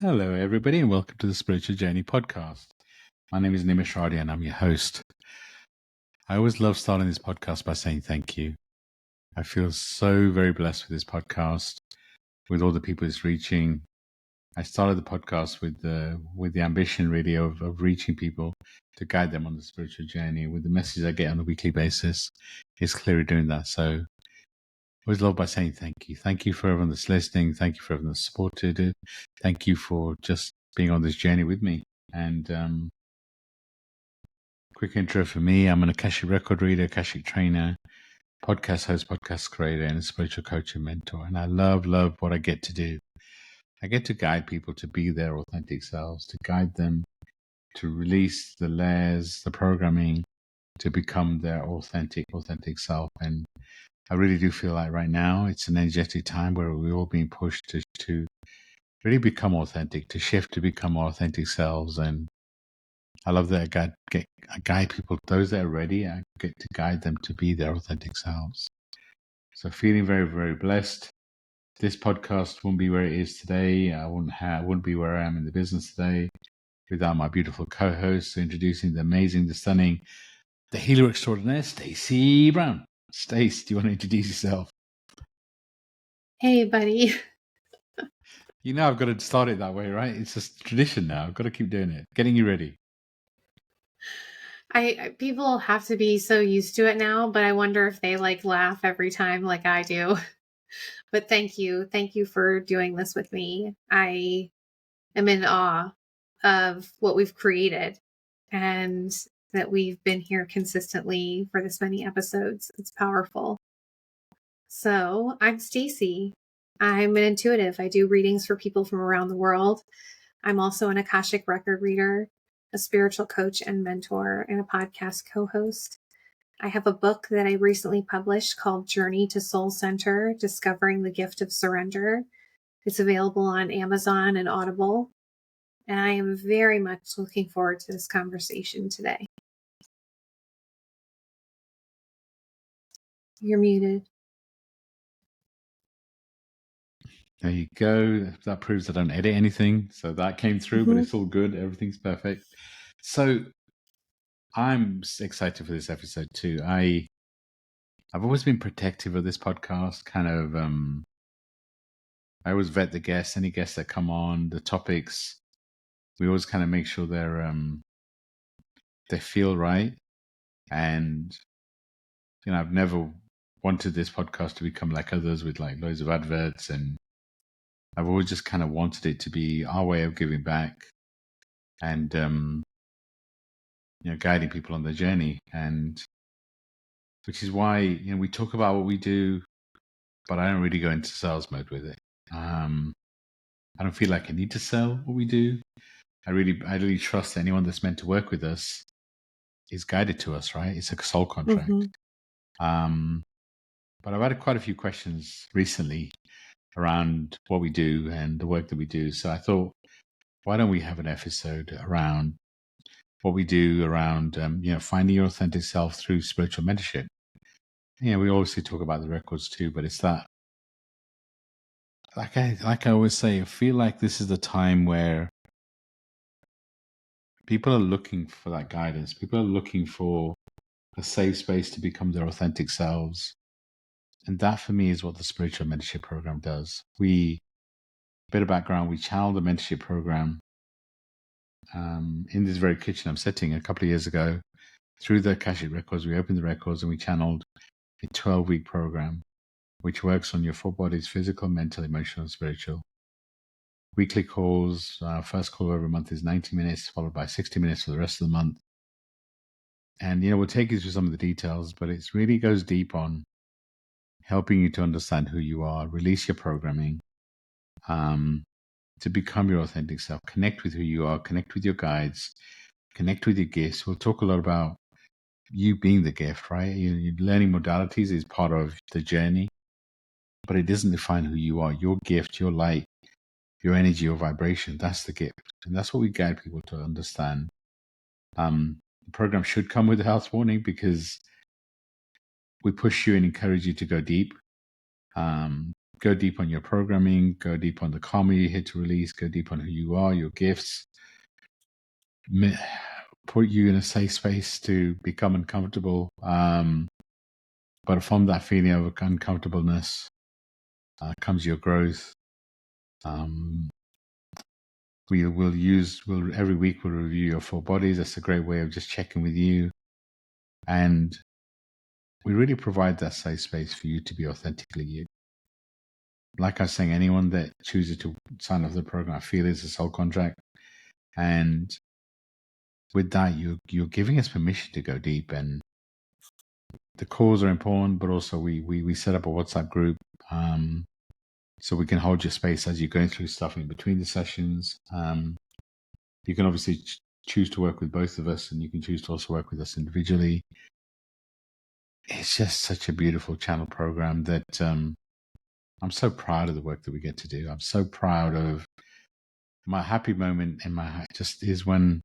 Hello, everybody, and welcome to the Spiritual Journey podcast. My name is Nimesh Radia, and I'm your host. I always love starting this podcast by saying thank you. I feel so very blessed with this podcast, with all the people it's reaching. I started the podcast with the ambition, really, of reaching people to guide them on the spiritual journey. With the message I get on a weekly basis, it's clearly doing that. So I always love by saying thank you. Thank you for everyone that's listening. Thank you for everyone that's supported it. Thank you for just being on this journey with me. And quick intro for me. I'm an Akashic record reader, Akashic trainer, podcast host, podcast creator, and a spiritual coach and mentor. And I love what I get to do. I get to guide people to be their authentic selves, to guide them to release the layers, the programming, to become their authentic self. And I really do feel like right now it's an energetic time where we're all being pushed to really become authentic, to shift to become our authentic selves. And I love that I guide people, those that are ready, I get to guide them to be their authentic selves. So feeling very, very blessed. This podcast wouldn't be where it is today. I wouldn't be where I am in the business today without my beautiful co-host. So introducing the amazing, the stunning, the healer extraordinaire, Stacey Brown. Stace, do you want to introduce yourself? Hey, buddy. You know I've got to start it that way, right? It's just tradition now. I've got to keep doing it. Getting you ready. People have to be so used to it now, but I wonder if they laugh every time like I do. But thank you. Thank you for doing this with me. I am in awe of what we've created and that we've been here consistently for this many episodes. It's powerful. So I'm Stacey. I'm an intuitive. I do readings for people from around the world. I'm also an Akashic record reader, a spiritual coach and mentor, and a podcast co-host. I have a book that I recently published called Journey to Soul Center, Discovering the Gift of Surrender. It's available on Amazon and Audible. And I am very much looking forward to this conversation today. You're muted. There you go. That proves I don't edit anything. So that came through, but it's all good. Everything's perfect. So I'm excited for this episode too. I've always been protective of this podcast. I always vet the guests, any guests that come on, the topics. We always kind of make sure they feel right. And I've never wanted this podcast to become like others with like loads of adverts, and I've always just kind of wanted it to be our way of giving back and guiding people on their journey. And which is why we talk about what we do, but I don't really go into sales mode with it. I don't feel like I need to sell what we do. I really trust that anyone that's meant to work with us is guided to us, right? It's a soul contract. But I've had quite a few questions recently around what we do and the work that we do. So I thought, why don't we have an episode around what we do around, finding your authentic self through spiritual mentorship. We obviously talk about the records too, but it's that, like I always say, I feel like this is the time where people are looking for that guidance. People are looking for a safe space to become their authentic selves. And that for me is what the spiritual mentorship program does. A bit of background, we channeled the mentorship program in this very kitchen I'm sitting a couple of years ago. Through the Akashic records, we opened the records and we channeled a 12-week program which works on your four bodies: physical, mental, emotional, and spiritual. Weekly calls. First call every month is 90 minutes, followed by 60 minutes for the rest of the month. And, we'll take you through some of the details, but it really goes deep on helping you to understand who you are, release your programming, to become your authentic self, connect with who you are, connect with your guides, connect with your gifts. We'll talk a lot about you being the gift, right? Learning modalities is part of the journey, but it doesn't define who you are. Your gift, your light, your energy, your vibration, that's the gift. And that's what we guide people to understand. The program should come with a health warning because we push you and encourage you to go deep. go deep on your programming, go deep on the karma you hit to release, go deep on who you are, your gifts, put you in a safe space to become uncomfortable. But from that feeling of uncomfortableness comes your growth. Every week we'll review your 4 bodies. That's a great way of just checking with you. And we really provide that safe space for you to be authentically you. Like I was saying, anyone that chooses to sign up for the program, I feel is a soul contract. And with that, you're giving us permission to go deep. And the calls are important, but also we set up a WhatsApp group so we can hold your space as you're going through stuff in between the sessions. You can obviously choose to work with both of us, and you can choose to also work with us individually. It's just such a beautiful channel program that I'm so proud of the work that we get to do. I'm so proud of my happy moment in my heart just is when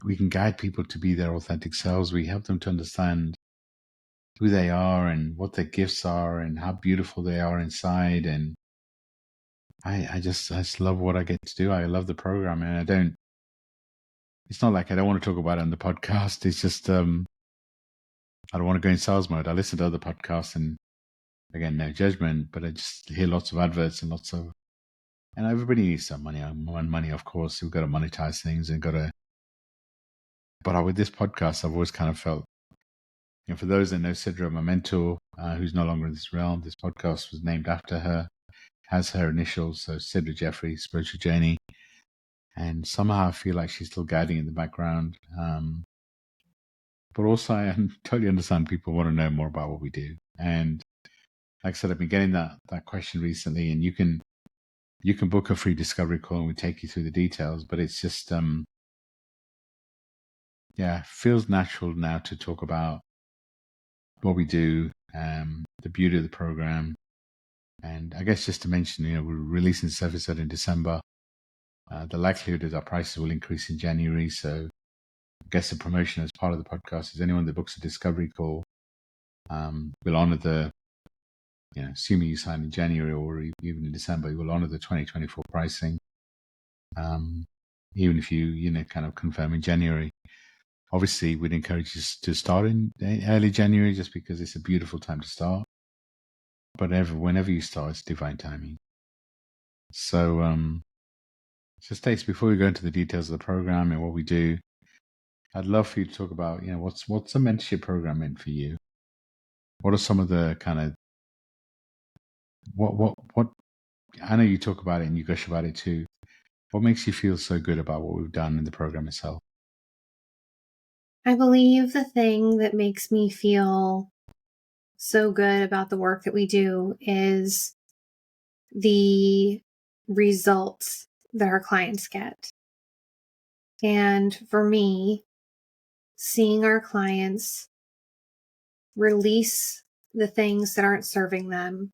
we can guide people to be their authentic selves. We help them to understand who they are and what their gifts are and how beautiful they are inside. And I just love what I get to do. I love the program, and it's not like I don't want to talk about it on the podcast. It's just, I don't want to go in sales mode. I listen to other podcasts, and again, no judgment, but I just hear lots of adverts and everybody needs some money. Money, of course. We've got to monetize things and but with this podcast, I've always kind of felt, for those that know Sidra, my mentor, who's no longer in this realm, this podcast was named after her, has her initials, so Sidra Jeffrey, Spiritual Journey. And somehow I feel like she's still guiding in the background. But also I totally understand people want to know more about what we do. And like I said, I've been getting that question recently, and you can book a free discovery call and we take you through the details, but it's just, feels natural now to talk about what we do, the beauty of the program. And I guess just to mention, we're releasing this episode in December. The likelihood is our prices will increase in January. So I guess the promotion as part of the podcast is anyone that books a discovery call, will honor the, assuming you sign in January or even in December, you will honor the 2024 pricing. Even if you, kind of confirm in January. Obviously, we'd encourage you to start in early January just because it's a beautiful time to start. But whenever you start, it's divine timing. So, Stacey, before we go into the details of the program and what we do, I'd love for you to talk about, what's the mentorship program meant for you? What are some of the kind of what I know you talk about it and you gush about it too. What makes you feel so good about what we've done in the program itself? I believe the thing that makes me feel so good about the work that we do is the results that our clients get. And for me, seeing our clients release the things that aren't serving them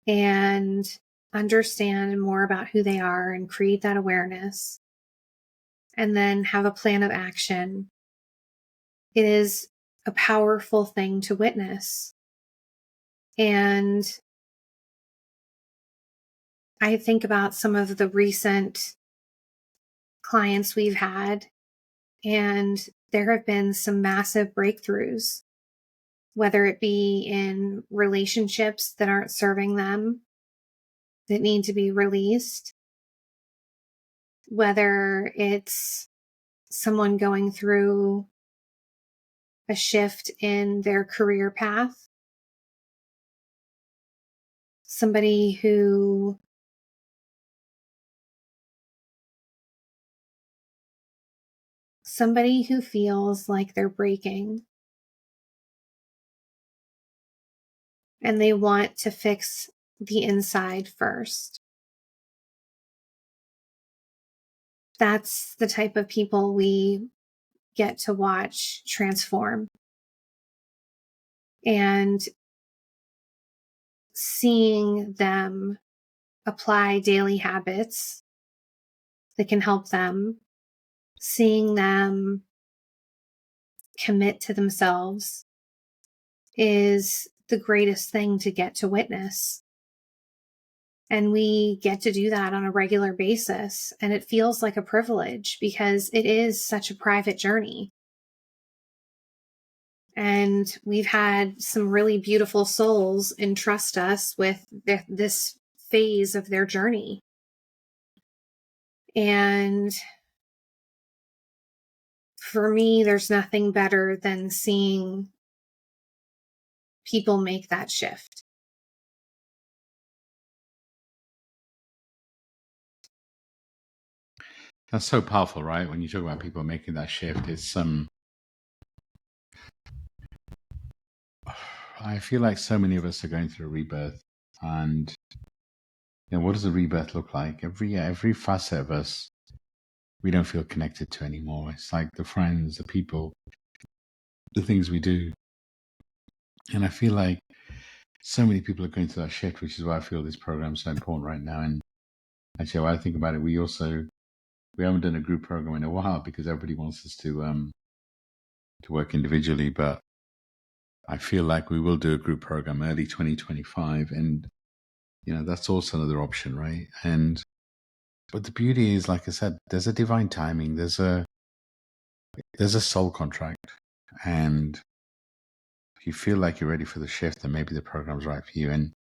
and understand more about who they are and create that awareness, and then have a plan of action, it is a powerful thing to witness. And I think about some of the recent clients we've had, and there have been some massive breakthroughs, whether it be in relationships that aren't serving them, that need to be released, whether it's someone going through a shift in their career path, somebody who feels like they're breaking and they want to fix the inside first. That's the type of people we get to watch transform. And seeing them apply daily habits that can help them, seeing them commit to themselves is the greatest thing to get to witness. And we get to do that on a regular basis. And it feels like a privilege because it is such a private journey. And we've had some really beautiful souls entrust us with this phase of their journey. And for me, there's nothing better than seeing people make that shift. That's so powerful, right? When you talk about people making that shift, it's I feel like so many of us are going through a rebirth, and what does a rebirth look like? Every facet of us, we don't feel connected to anymore. It's like the friends, the people, the things we do, and I feel like so many people are going through that shift, which is why I feel this program is so important right now. And actually, when I think about it, we haven't done a group program in a while because everybody wants us to work individually, but I feel like we will do a group program early 2025, and that's also another option, right? But the beauty is, like I said, there's a divine timing. There's a soul contract, and if you feel like you're ready for the shift, then maybe the program's right for you. And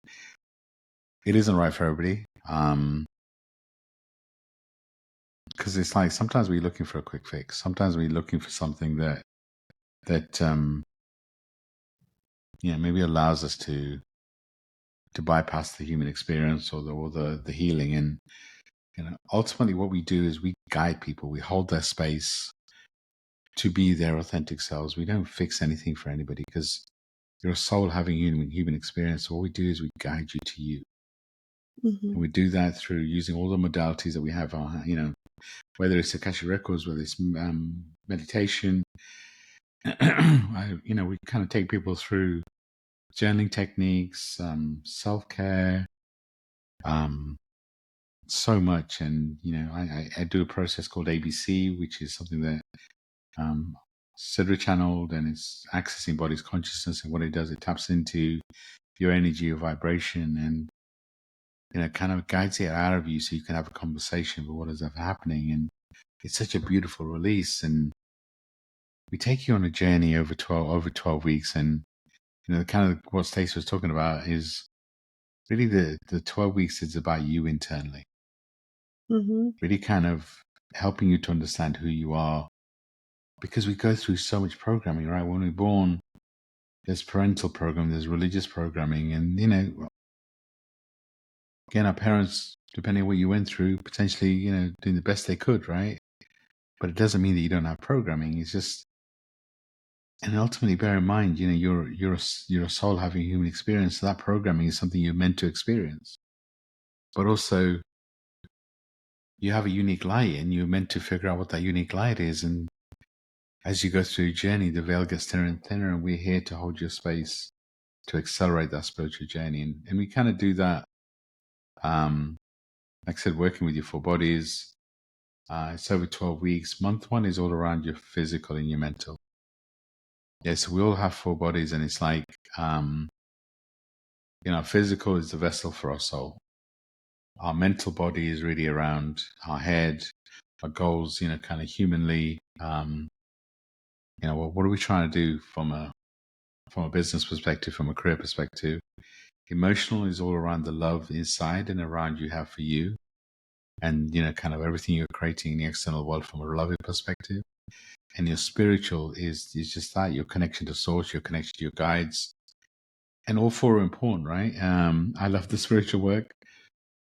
it isn't right for everybody, because it's like sometimes we're looking for a quick fix. Sometimes we're looking for something that maybe allows us to bypass the human experience or the healing. And ultimately what we do is we guide people. We hold their space to be their authentic selves. We don't fix anything for anybody because you're a soul having human experience. So what we do is we guide you to you. Mm-hmm. And we do that through using all the modalities that we have, whether it's Akashic Records, whether it's meditation. We kind of take people through journaling techniques, self-care, so much. And, I do a process called ABC, which is something that Sidra channeled, and it's accessing body's consciousness. And what it does, it taps into your energy, your vibration, and kind of guides it out of you so you can have a conversation with what is ever happening. And it's such a beautiful release. And we take you on a journey over 12 weeks. And the kind of what Stacey was talking about is really the 12 weeks is about you internally. Mm-hmm. Really kind of helping you to understand who you are, because we go through so much programming, right? When we're born, there's parental programming, there's religious programming, and again, our parents, depending on what you went through, potentially doing the best they could, right? But it doesn't mean that you don't have programming. It's just, and ultimately, bear in mind, you're a soul having a human experience. So that programming is something you're meant to experience, but also you have a unique light, and you're meant to figure out what that unique light is. And as you go through your journey, the veil gets thinner and thinner, and we're here to hold your space to accelerate that spiritual journey. And we kind of do that, like I said, working with your four bodies. It's over 12 weeks. Month one is all around your physical and your mental. Yeah, so we all have four bodies, and it's like, physical is the vessel for our soul. Our mental body is really around our head, our goals, kind of humanly. What are we trying to do from a business perspective, from a career perspective? Emotional is all around the love inside and around you have for you, and kind of everything you're creating in the external world from a loving perspective. And your spiritual is just that, your connection to source, your connection to your guides, and all four are important, right? I love the spiritual work,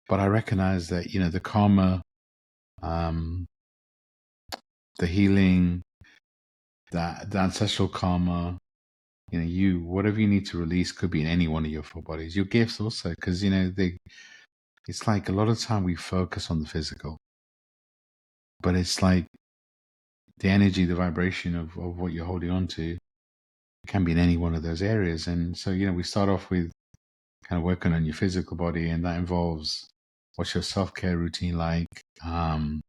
but I recognize that the karma, the healing, the ancestral karma, whatever you need to release could be in any one of your four bodies. Your gifts also, because it's like a lot of time we focus on the physical, but it's like the energy, the vibration of what you're holding on to can be in any one of those areas. And so, we start off with kind of working on your physical body, and that involves what's your self-care routine like, kind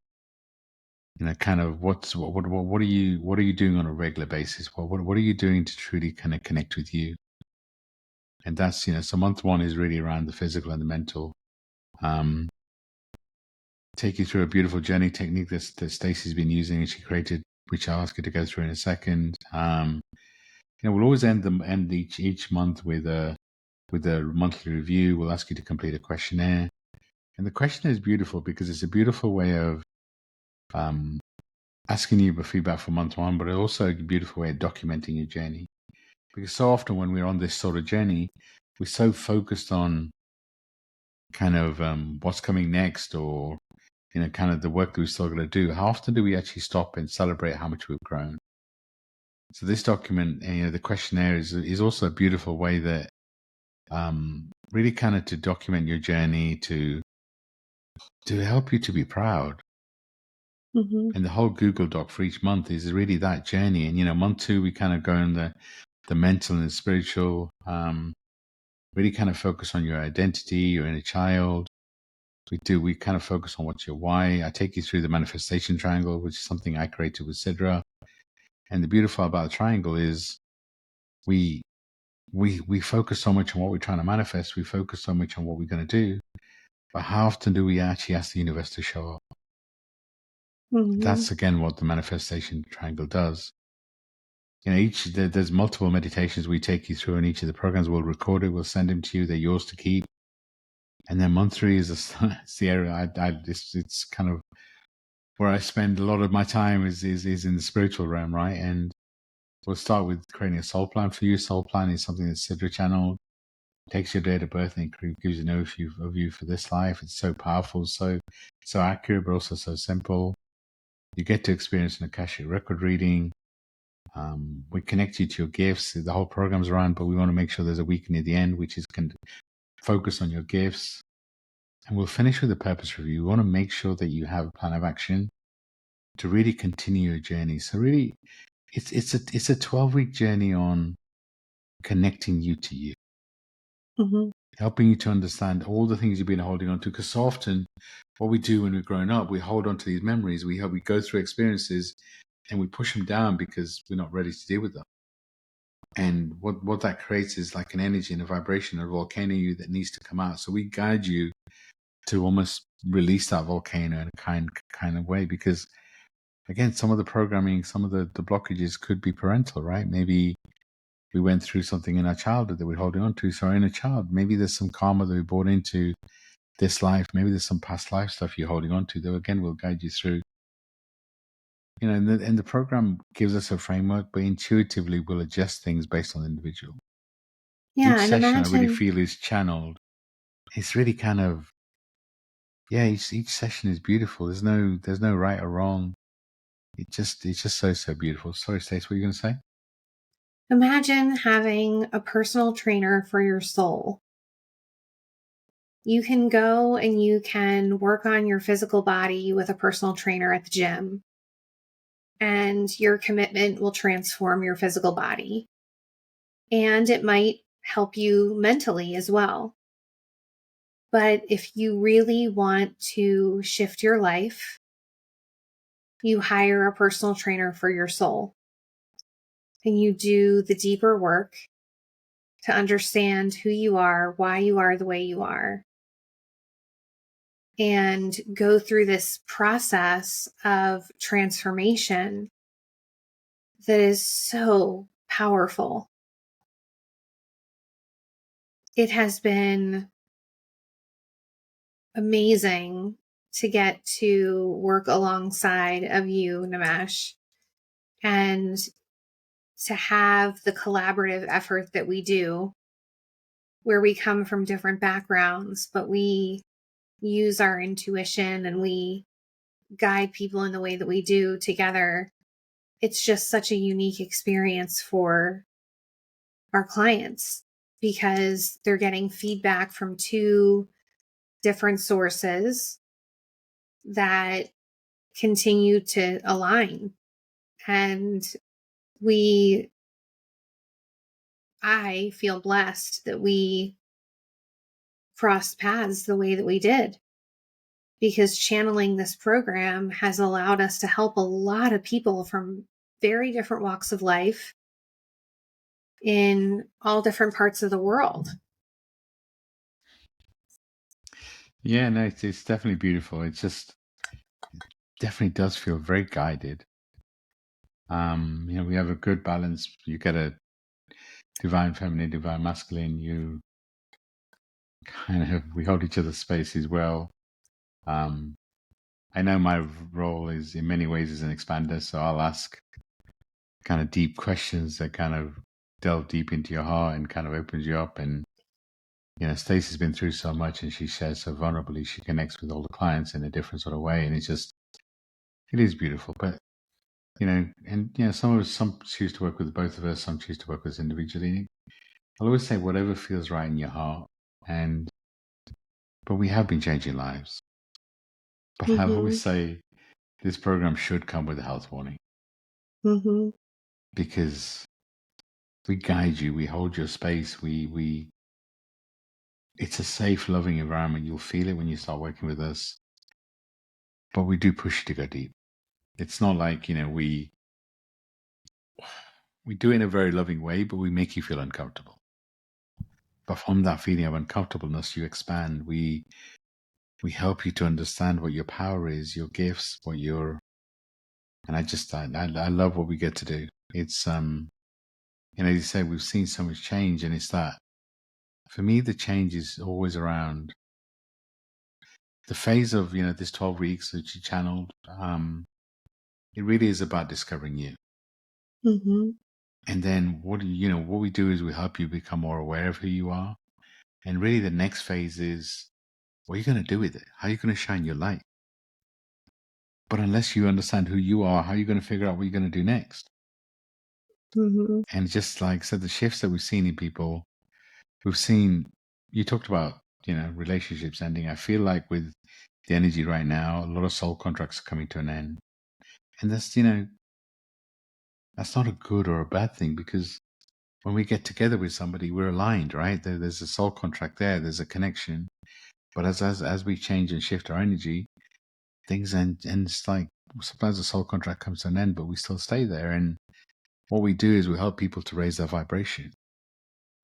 of what are you doing on a regular basis? What are you doing to truly kind of connect with you? And that's, so month one is really around the physical and the mental. Take you through a beautiful journey technique that Stacey's been using and she created, which I'll ask you to go through in a second. We'll always end each month with a monthly review. We'll ask you to complete a questionnaire. And the questionnaire is beautiful because it's a beautiful way of asking you for feedback for month one, but also a beautiful way of documenting your journey. Because so often when we're on this sort of journey, we're so focused on kind of what's coming next, or kind of the work that we still got to do. How often do we actually stop and celebrate how much we've grown? So this document, the questionnaire is also a beautiful way that really kind of to document your journey, to help you to be proud. Mm-hmm. And the whole Google Doc for each month is really that journey. And month two, we kind of go in the mental and the spiritual. Really kind of focus on your identity, your inner child. We kind of focus on what's your why. I take you through the manifestation triangle, which is something I created with Sidra. And the beautiful about the triangle is we focus so much on what we're trying to manifest. We focus so much on what we're going to do. But how often do we actually ask the universe to show up? Mm-hmm. That's again what the manifestation triangle does. There's multiple meditations we take you through in each of the programs. We'll record it. We'll send them to you. They're yours to keep. And then month three is the area it's kind of where I spend a lot of my time is in the spiritual realm, right? And we'll start with creating a soul plan for you. Soul plan is something that's Sidra channeled, takes your date of birth and gives you an overview of you for this life. It's so powerful, so accurate, but also so simple. You get to experience an Akashic record reading. We connect you to your gifts. The whole program's around, but we want to make sure there's a week near the end, which is can focus on your gifts. And we'll finish with a purpose review. We want to make sure that you have a plan of action to really continue your journey. So really, it's a 12-week journey on connecting you to you, Mm-hmm. helping you to understand all the things you've been holding on to. Because so often, what we do when we're growing up, we hold on to these memories. We go through experiences and we push them down because we're not ready to deal with them. And what that creates is like an energy and a vibration, a volcano you that needs to come out. So we guide you to almost release that volcano in a kind of way, because again, some of the programming, some of the blockages could be parental, right? Maybe we went through something in our childhood that we're holding on to. So our inner child, maybe there's some karma that we brought into this life. Maybe there's some past life stuff you're holding on to that again will guide you through. And the program gives us a framework, but intuitively we'll adjust things based on the individual. Yeah, Each and session I really imagine feel is channeled. It's really kind of, each session is beautiful. There's no right or wrong. It's just so beautiful. Sorry, Stacey, what were you going to say? Imagine having a personal trainer for your soul. You can go and you can work on your physical body with a personal trainer at the gym, and your commitment will transform your physical body. And it might help you mentally as well. But if you really want to shift your life, you hire a personal trainer for your soul. And you do the deeper work to understand who you are, why you are the way you are, and go through this process of transformation that is so powerful. It has been amazing to get to work alongside of you, Nimesh, and to have the collaborative effort that we do, where we come from different backgrounds, but we use our intuition and we guide people in the way that we do together. It's just such a unique experience for our clients because they're getting feedback from two different sources that continue to align. And I feel blessed that we crossed paths the way that we did, because channeling this program has allowed us to help a lot of people from very different walks of life in all different parts of the world. Yeah, no, it's definitely beautiful. It's just definitely does feel very guided. We have a good balance. You get a divine feminine, divine masculine. You we hold each other's space as well. I know my role is in many ways as an expander, so I'll ask kind of deep questions that kind of delve deep into your heart and kind of opens you up. And Stacey's been through so much, and she shares so vulnerably. She connects with all the clients in a different sort of way, and it is beautiful. But some choose to work with both of us, some choose to work with us individually. I'll always say whatever feels right in your heart, but we have been changing lives. But I always say this program should come with a health warning because we guide you, we hold your space, we it's a safe, loving environment. You'll feel it when you start working with us, but we do push you to go deep. It's not like we do it in a very loving way, but we make you feel uncomfortable. But from that feeling of uncomfortableness, you expand. We help you to understand what your power is, your gifts, and I love what we get to do. It's you say we've seen so much change, and it's that for me the change is always around the phase of this 12 weeks that you channeled. It really is about discovering you. And then what we do is we help you become more aware of who you are. And really the next phase is what are you going to do with it? How are you going to shine your light? But unless you understand who you are, how are you going to figure out what you're going to do next? And just like I said, the shifts that we've seen in people, you talked about, relationships ending. I feel like with the energy right now, a lot of soul contracts are coming to an end. And that's not a good or a bad thing, because when we get together with somebody, we're aligned, right? There's a soul contract there. There's a connection. But as we change and shift our energy, things end, and it's like sometimes the soul contract comes to an end, but we still stay there. And what we do is we help people to raise their vibration.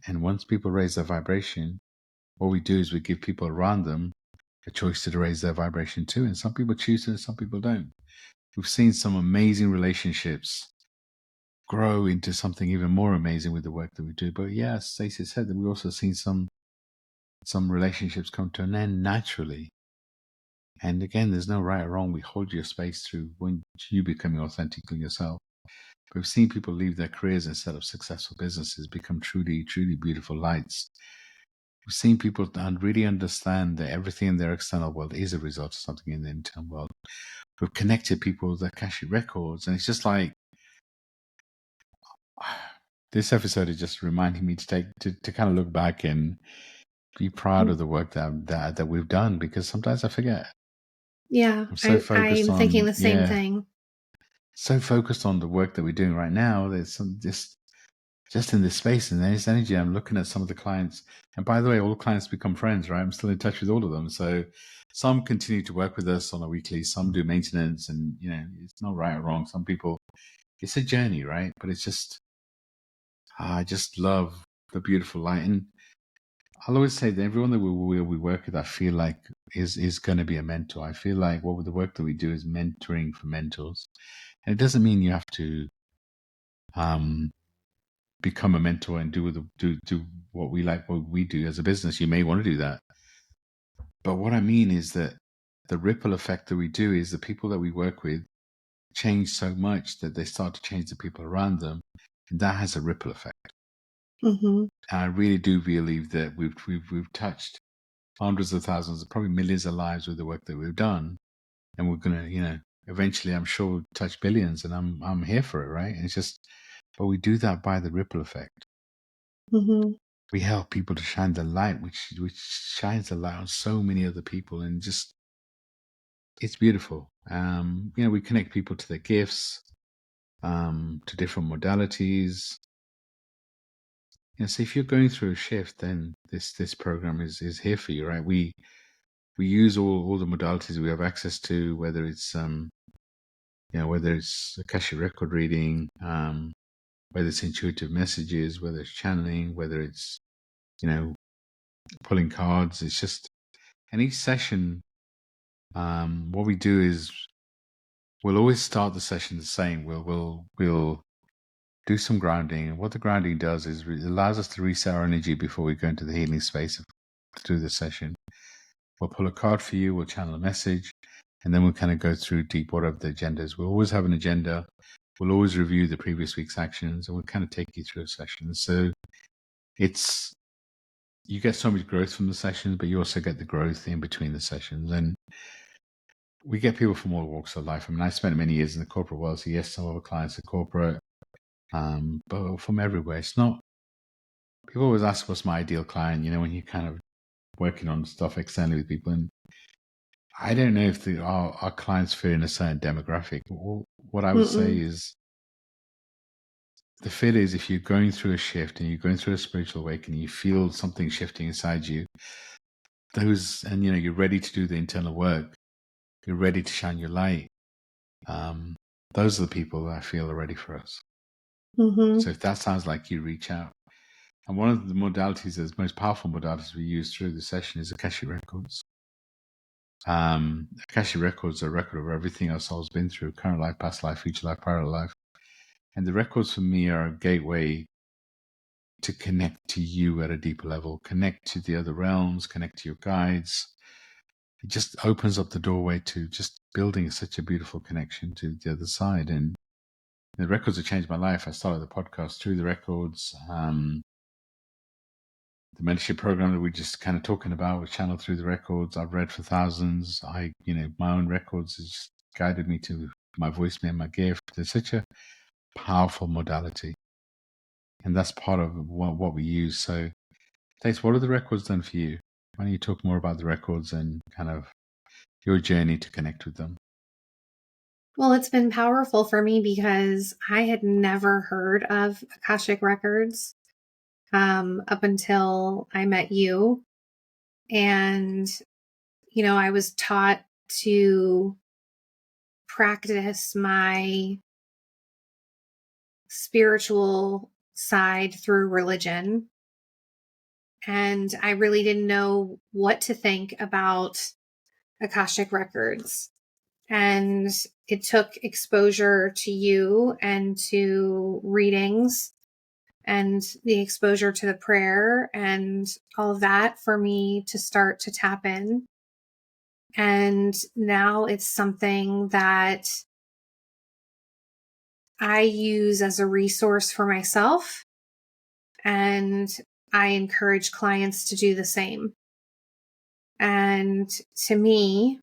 And once people raise their vibration, what we do is we give people around them a choice to raise their vibration too. And some people choose to, and some people don't. We've seen some amazing relationships grow into something even more amazing with the work that we do. But yeah, Stacey said that we've also seen some relationships come to an end naturally. And again, there's no right or wrong. We hold your space through when you becoming authentically yourself. But we've seen people leave their careers and set up successful businesses, become truly, truly beautiful lights. We've seen people really understand that everything in their external world is a result of something in the internal world. We've connected people with Akashic records, and it's just like this episode is just reminding me to kind of look back and be proud of the work that we've done, because sometimes I forget. Yeah, I'm so focused I'm thinking the same thing. So focused on the work that we're doing right now. There's some just in this space and there's energy. I'm looking at some of the clients, and by the way, all clients become friends, right? I'm still in touch with all of them. So some continue to work with us on a weekly, some do maintenance, and it's not right or wrong. Some people, it's a journey, right? But it's just, I just love the beautiful light. And I'll always say that everyone that we work with, I feel like is going to be a mentor. I feel like the work that we do is mentoring for mentors. And it doesn't mean you have to become a mentor and do what we do as a business. You may want to do that. But what I mean is that the ripple effect that we do is the people that we work with change so much that they start to change the people around them. And that has a ripple effect. And I really do believe that we've touched hundreds of thousands, probably millions of lives with the work that we've done. And we're going to, eventually I'm sure we'll touch billions, and I'm here for it. Right. And it's just, but we do that by the ripple effect. We help people to shine the light, which shines the light on so many other people, and just it's beautiful. We connect people to their gifts, to different modalities. So if you're going through a shift, then this program is here for you, right? We use all the modalities we have access to, whether it's whether it's Akashic record reading, whether it's intuitive messages, whether it's channeling, whether it's, pulling cards. It's just, and each session, what we do is we'll always start the session the same. We'll do some grounding. And what the grounding does is it allows us to reset our energy before we go into the healing space through the session. We'll pull a card for you, we'll channel a message, and then we'll kind of go through deep whatever the agenda is. We'll always have an agenda. We'll always review the previous week's actions, and we'll kind of take you through a session. So you get so much growth from the sessions, but you also get the growth in between the sessions. And we get people from all walks of life. I mean, I spent many years in the corporate world, so yes, some of our clients are corporate, but from everywhere. It's not, people always ask what's my ideal client, when you're kind of working on stuff externally with people. And I don't know if our clients fit in a certain demographic. What I would say is the fit is if you're going through a shift and you're going through a spiritual awakening, you feel something shifting inside you, and you're ready to do the internal work, you're ready to shine your light. Those are the people that I feel are ready for us. So if that sounds like you, reach out. And one of the modalities, the most powerful modalities we use through the session is Akashic Records. Akashic Records are a record of everything our soul's been through: current life, past life, future life, parallel life. And the records for me are a gateway to connect to you at a deeper level, connect to the other realms, connect to your guides. It just opens up the doorway to just building such a beautiful connection to the other side. And the records have changed my life. I started the podcast through the records. The mentorship program that we're just kind of talking about was channeled through the records. I've read for thousands. My own records has just guided me to my voice, and my gift. It's such a powerful modality. And that's part of what we use. So, Stace, what have the records done for you? Why don't you talk more about the records and kind of your journey to connect with them? Well, it's been powerful for me because I had never heard of Akashic Records up until I met you. And, I was taught to practice my spiritual side through religion. And I really didn't know what to think about Akashic Records. And it took exposure to you and to readings and the exposure to the prayer and all of that for me to start to tap in. And now it's something that I use as a resource for myself, and I encourage clients to do the same. And to me,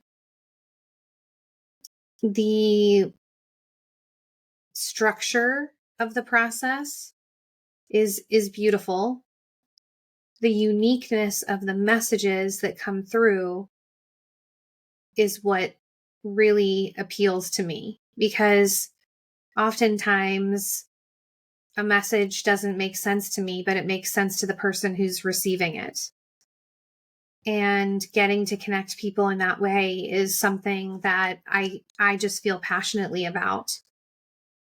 the structure of the process is beautiful. The uniqueness of the messages that come through is what really appeals to me, because oftentimes a message doesn't make sense to me, but it makes sense to the person who's receiving it. And getting to connect people in that way is something that I just feel passionately about.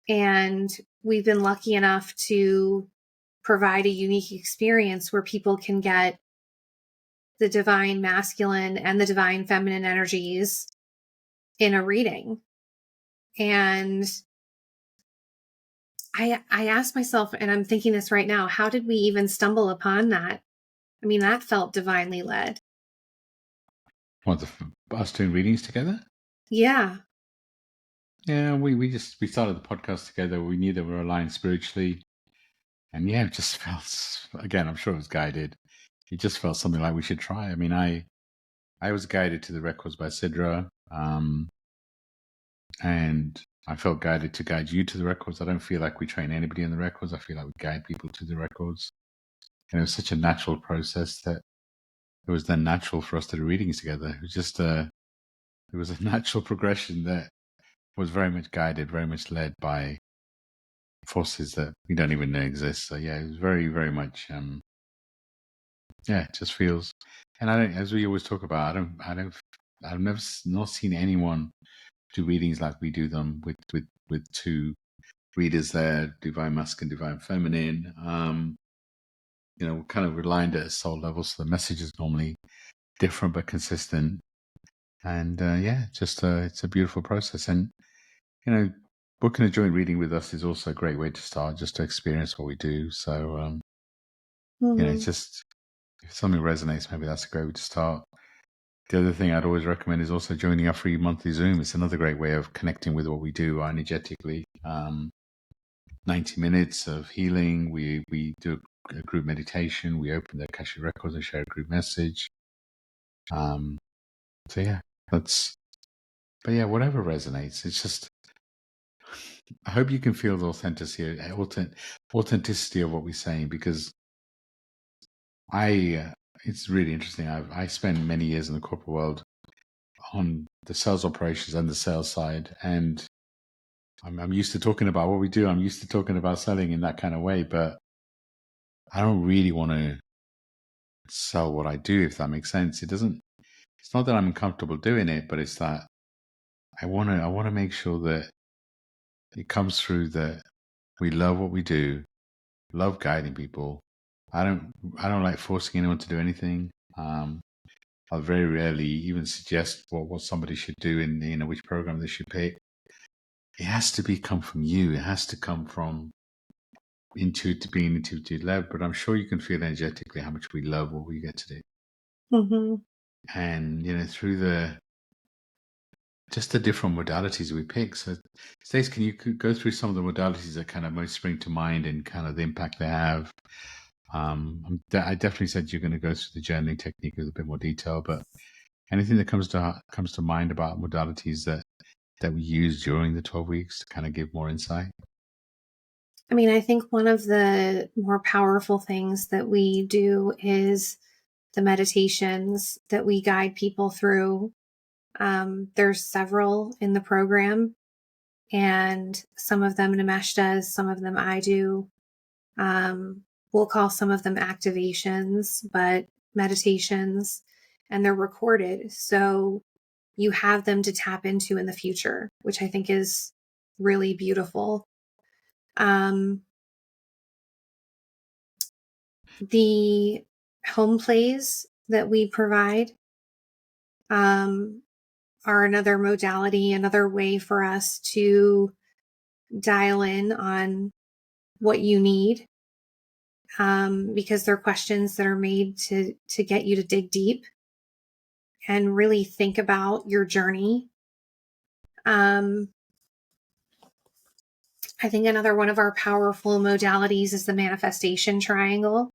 And we've been lucky enough to provide a unique experience where people can get the divine masculine and the divine feminine energies in a reading. And I asked myself, and I'm thinking this right now, how did we even stumble upon that? I mean, that felt divinely led. What, us doing readings together? Yeah. Yeah, we started the podcast together. We knew that we were aligned spiritually. And yeah, it just felt, again, I'm sure it was guided. It just felt something like we should try. I mean, I was guided to the records by Sidra, and I felt guided to guide you to the records. I don't feel like we train anybody in the records. I feel like we guide people to the records. And it was such a natural process that it was then natural for us to do readings together. It was just it was a natural progression that was very much guided, very much led by forces that we don't even know exist. So yeah, it was very, very much, it just feels. And I don't, as we always talk about, I've never not seen anyone do readings like we do them with two readers there, divine masculine, divine feminine. Kind of aligned at a soul level, so the message is normally different but consistent. And it's a beautiful process. And booking a joint reading with us is also a great way to start, just to experience what we do. So it's just, if something resonates, maybe that's a great way to start. The other thing I'd always recommend is also joining our free monthly Zoom. It's another great way of connecting with what we do energetically. 90 minutes of healing. We do a group meditation. We open the Akashic Records and share a group message. Whatever resonates. It's just, I hope you can feel the authenticity of what we're saying, because it's really interesting. I spent many years in the corporate world on the sales operations and the sales side, and I'm used to talking about what we do. I'm used to talking about selling in that kind of way, but I don't really want to sell what I do, if that makes sense. It's not that I'm uncomfortable doing it, but it's that I want to make sure that it comes through that we love what we do, love guiding people. I don't like forcing anyone to do anything. I'll very rarely even suggest what somebody should do in which program they should pick. It has to come from you. It has to come from being intuitive led. But I'm sure you can feel energetically how much we love what we get to do. Mm-hmm. And through just the different modalities we pick. So, Stacey, can you go through some of the modalities that kind of most spring to mind and kind of the impact they have? I definitely said you're going to go through the journaling technique with a bit more detail, but anything that comes to mind about modalities that we use during the 12 weeks to kind of give more insight? I mean, I think one of the more powerful things that we do is the meditations that we guide people through. There's several in the program, and some of them Nimesh does, some of them I do. We'll call some of them activations, but meditations, and they're recorded. So you have them to tap into in the future, which I think is really beautiful. The home plays that we provide are another modality, another way for us to dial in on what you need, because they're questions that are made to get you to dig deep and really think about your journey. I think another one of our powerful modalities is the manifestation triangle,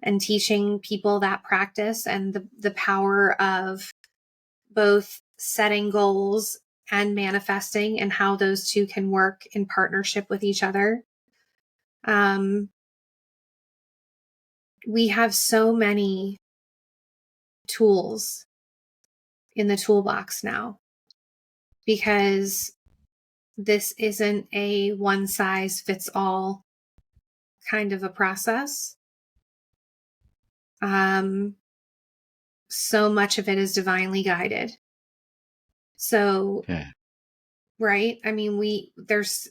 and teaching people that practice and the power of both setting goals and manifesting, and how those two can work in partnership with each other. We have so many tools in the toolbox now, because this isn't a one size fits all kind of a process. So much of it is divinely guided. So, Yeah. Right? I mean, there's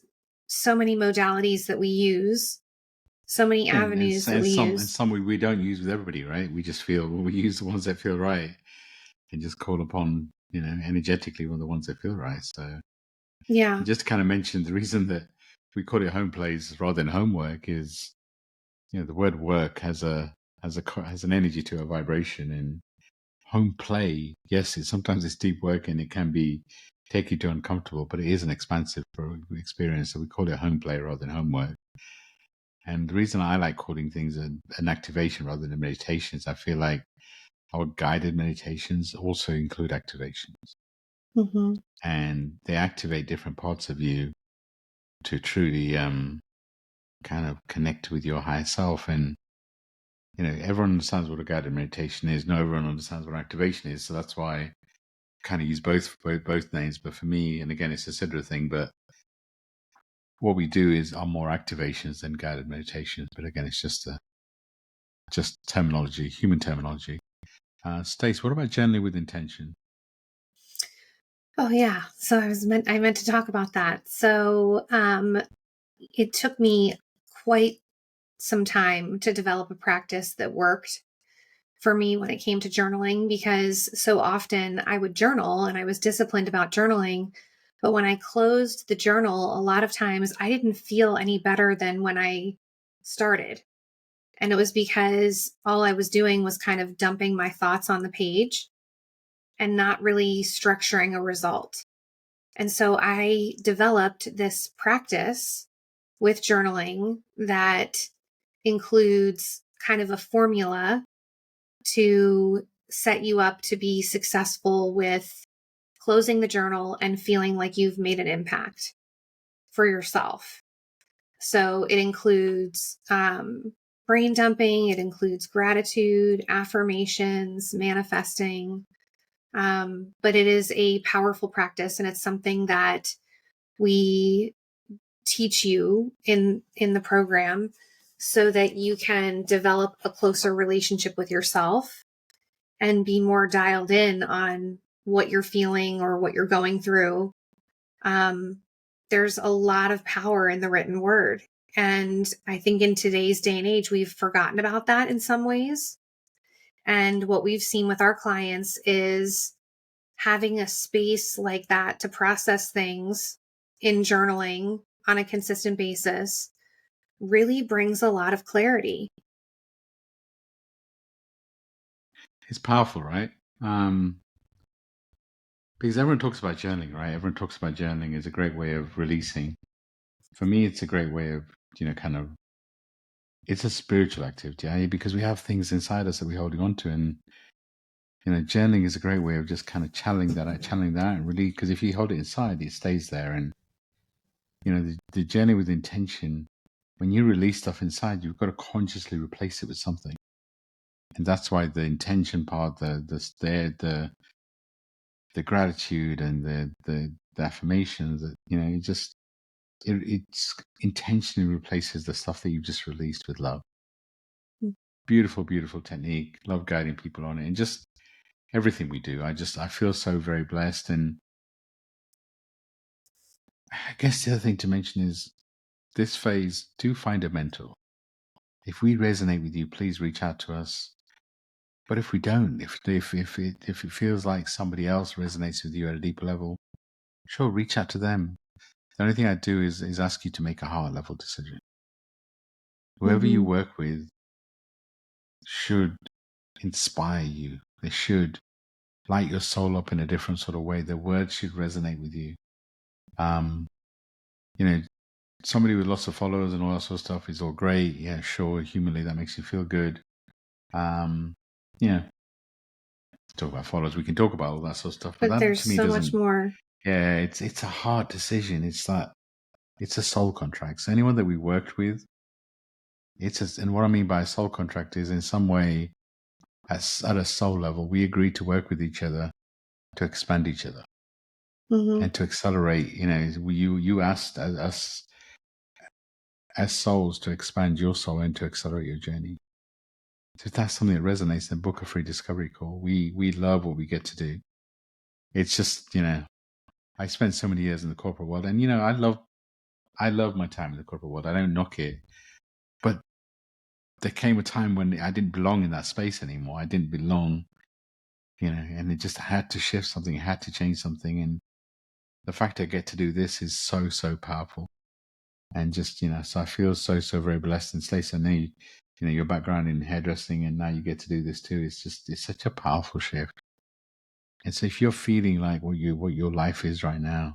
so many modalities that we use, so many avenues that we use. And some we don't use with everybody, right? We just feel, we use the ones that feel right and just call upon, energetically the ones that feel right. So yeah. you just kind of mentioned the reason that we call it home plays rather than homework is, the word work has an energy to a vibration, and home play, yes, sometimes it's deep work and it can take you to uncomfortable, but it is an expansive experience. So we call it home play rather than homework. And the reason I like calling things an activation rather than meditation is I feel like our guided meditations also include activations. Mm-hmm. And they activate different parts of you to truly kind of connect with your higher self. And everyone understands what a guided meditation is. Not everyone understands what activation is. So that's why I kind of use both names. But for me, and again, it's a similar thing, but what we do are more activations than guided meditations. But again, it's just terminology, human terminology. Stace, what about journaling with intention? Oh yeah. So I meant to talk about that. So it took me quite some time to develop a practice that worked for me when it came to journaling, because so often I would journal and I was disciplined about journaling. But when I closed the journal, a lot of times I didn't feel any better than when I started. And it was because all I was doing was kind of dumping my thoughts on the page and not really structuring a result. And so I developed this practice with journaling that includes kind of a formula to set you up to be successful with closing the journal and feeling like you've made an impact for yourself. So it includes brain dumping, it includes gratitude, affirmations, manifesting. But it is a powerful practice, and it's something that we teach you in the program so that you can develop a closer relationship with yourself and be more dialed in on what you're feeling or what you're going through. There's a lot of power in the written word. And I think in today's day and age, we've forgotten about that in some ways. And what we've seen with our clients is having a space like that to process things in journaling on a consistent basis really brings a lot of clarity. It's powerful, right? Because everyone talks about journaling, right? Everyone talks about journaling as a great way of releasing. For me, it's a great way of, kind of, it's a spiritual activity, because we have things inside us that we're holding on to. And, journaling is a great way of just kind of channeling that out and really, because if you hold it inside, it stays there. And, the journey with intention, when you release stuff inside, you've got to consciously replace it with something. And that's why the intention part, the gratitude and the affirmations, that it's intentionally replaces the stuff that you've just released with love. Beautiful, beautiful technique. Love guiding people on it, and just everything we do. I feel so very blessed. And I guess the other thing to mention is this phase, do find a mentor. If we resonate with you, please reach out to us. But if we don't, if it feels like somebody else resonates with you at a deeper level, sure, reach out to them. The only thing I do is ask you to make a heart level decision. Whoever you work with should inspire you. They should light your soul up in a different sort of way. Their words should resonate with you. Somebody with lots of followers and all that sort of stuff is all great. Yeah, sure. Humanly, that makes you feel good. Talk about followers. We can talk about all that sort of stuff, but that there's to me so doesn't. much more. Yeah, it's a hard decision. It's a soul contract. So anyone that we worked with, and what I mean by a soul contract is in some way, at a soul level, we agreed to work with each other to expand each other and to accelerate. You asked us as souls to expand your soul and to accelerate your journey. So if that's something that resonates, then book a free discovery call. We love what we get to do. It's just, I spent so many years in the corporate world, and I love my time in the corporate world. I don't knock it, but there came a time when I didn't belong in that space anymore. I didn't belong, and it just had to shift something. It had to change something. And the fact I get to do this is so, so powerful. And just, so I feel so, so very blessed. And Stacey, I know your background in hairdressing, and now you get to do this too. It's such a powerful shift. And so if you're feeling like what your life is right now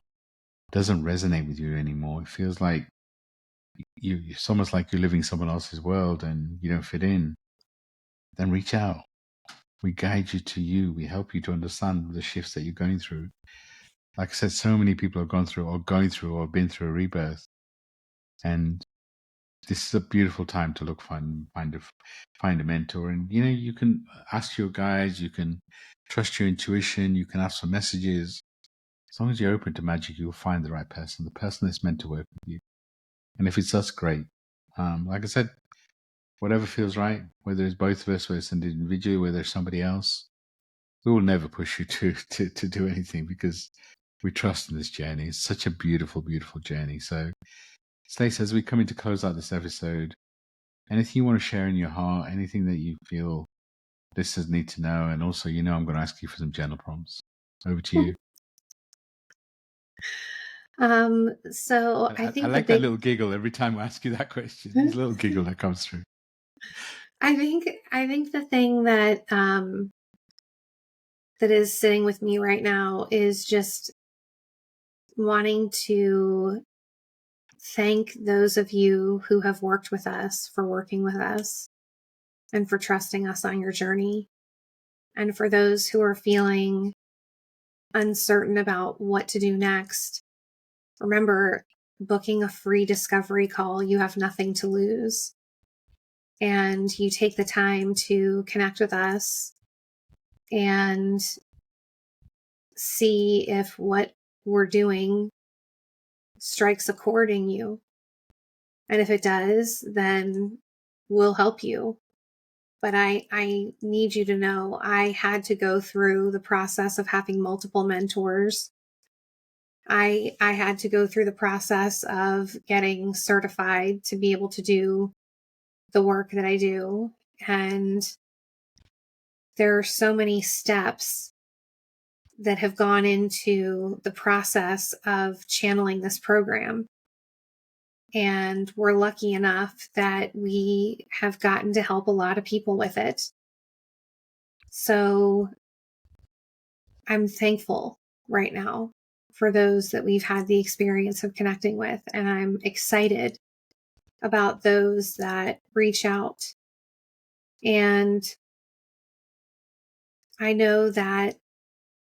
doesn't resonate with you anymore, it feels like it's almost like you're living someone else's world and you don't fit in, then reach out. We guide you to you. We help you to understand the shifts that you're going through. Like I said, so many people have gone through or going through or been through a rebirth. And this is a beautiful time to find a mentor. And, you can ask your guides, you can trust your intuition, you can ask for messages. As long as you're open to magic, you'll find the right person, the person that's meant to work with you. And if it's us, great. Like I said, whatever feels right, whether it's both of us, whether it's an individual, whether it's somebody else, we will never push you to do anything because we trust in this journey. It's such a beautiful, beautiful journey. So Stacey, as we come in to close out this episode, anything you want to share in your heart, anything that you feel listeners need to know, and also, I'm going to ask you for some journal prompts. Over to you. So I I think like that little giggle every time I ask you that question. This little giggle that comes through. I think the thing that that is sitting with me right now is just wanting to thank those of you who have worked with us for working with us and for trusting us on your journey. And for those who are feeling uncertain about what to do next, remember, booking a free discovery call, you have nothing to lose. And you take the time to connect with us and see if what we're doing strikes a chord in you. And if it does, then we'll help you. But I need you to know I had to go through the process of having multiple mentors. I had to go through the process of getting certified to be able to do the work that I do. And there are so many steps that have gone into the process of channeling this program. And we're lucky enough that we have gotten to help a lot of people with it. So I'm thankful right now for those that we've had the experience of connecting with. And I'm excited about those that reach out. And I know that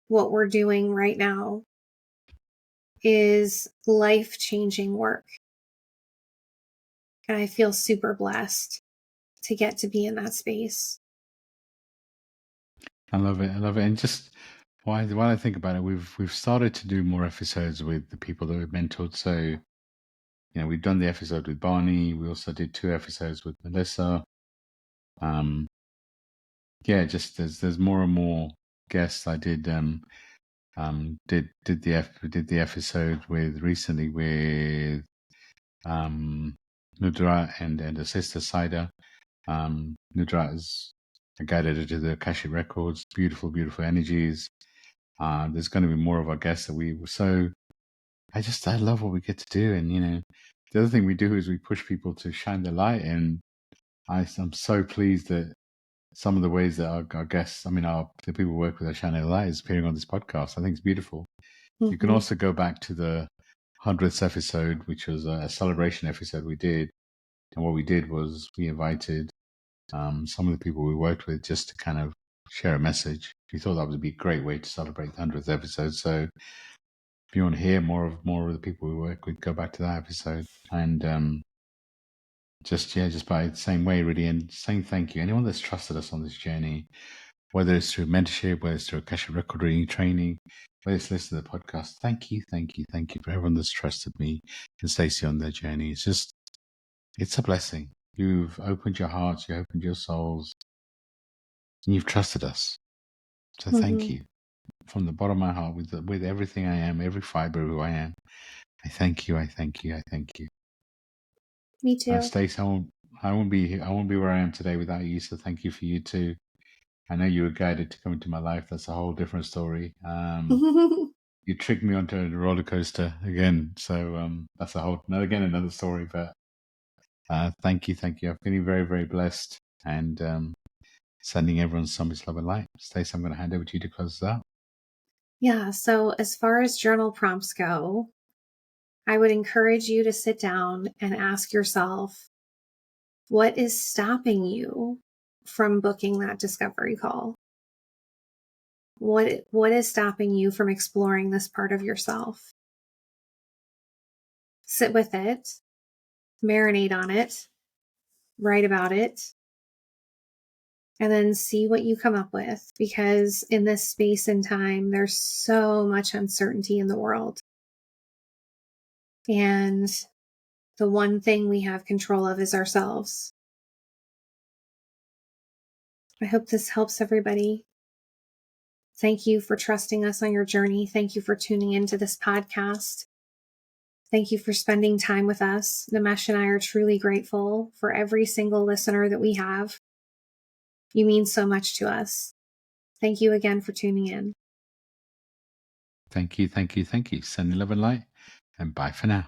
what we're doing right now is life-changing work. And I feel super blessed to get to be in that space. I love it. And just while I think about it, we've started to do more episodes with the people that we've mentored. So, we've done the episode with Barney. We also did 2 episodes with Melissa. Just there's more and more guests. I did the episode with recently with Nudra and her sister Saida. Nudra is a guided her to the Akashic Records. Beautiful, beautiful energies. There's going to be more of our guests that we so. I love what we get to do, and the other thing we do is we push people to shine the light, and I'm so pleased that some of the ways that our guests, the people we work with, are shining the light is appearing on this podcast. I think it's beautiful. Mm-hmm. You can also go back to the 100th episode, which was a celebration episode we did. And what we did was we invited some of the people we worked with just to kind of share a message. We thought that would be a great way to celebrate the 100th episode. So if you want to hear more of the people we work with, go back to that episode. And just by the same way, really, and saying thank you. Anyone that's trusted us on this journey, whether it's through mentorship, whether it's through Akashic record reading training, whether it's listening to the podcast, thank you for everyone that's trusted me and Stacey on their journey. It's a blessing. You've opened your hearts, you've opened your souls, and you've trusted us. So thank you from the bottom of my heart, with everything I am, every fiber of who I am. I thank you. Me too. Stacey, I won't be where I am today without you. So thank you for you too. I know you were guided to come into my life. That's a whole different story. You tricked me onto a roller coaster again. So that's another story. But thank you. I'm feeling very, very blessed, and sending everyone so much love and light. Stacey, I'm going to hand over to you to close this out. Yeah. So as far as journal prompts go, I would encourage you to sit down and ask yourself, what is stopping you from booking that discovery call? What is stopping you from exploring this part of yourself? Sit with it, marinate on it, write about it, and then see what you come up with. Because in this space and time, there's so much uncertainty in the world. And the one thing we have control of is ourselves. I hope this helps everybody. Thank you for trusting us on your journey. Thank you for tuning into this podcast. Thank you for spending time with us. Nimesh and I are truly grateful for every single listener that we have. You mean so much to us. Thank you again for tuning in. Thank you, thank you, thank you. Sending love and light, and bye for now.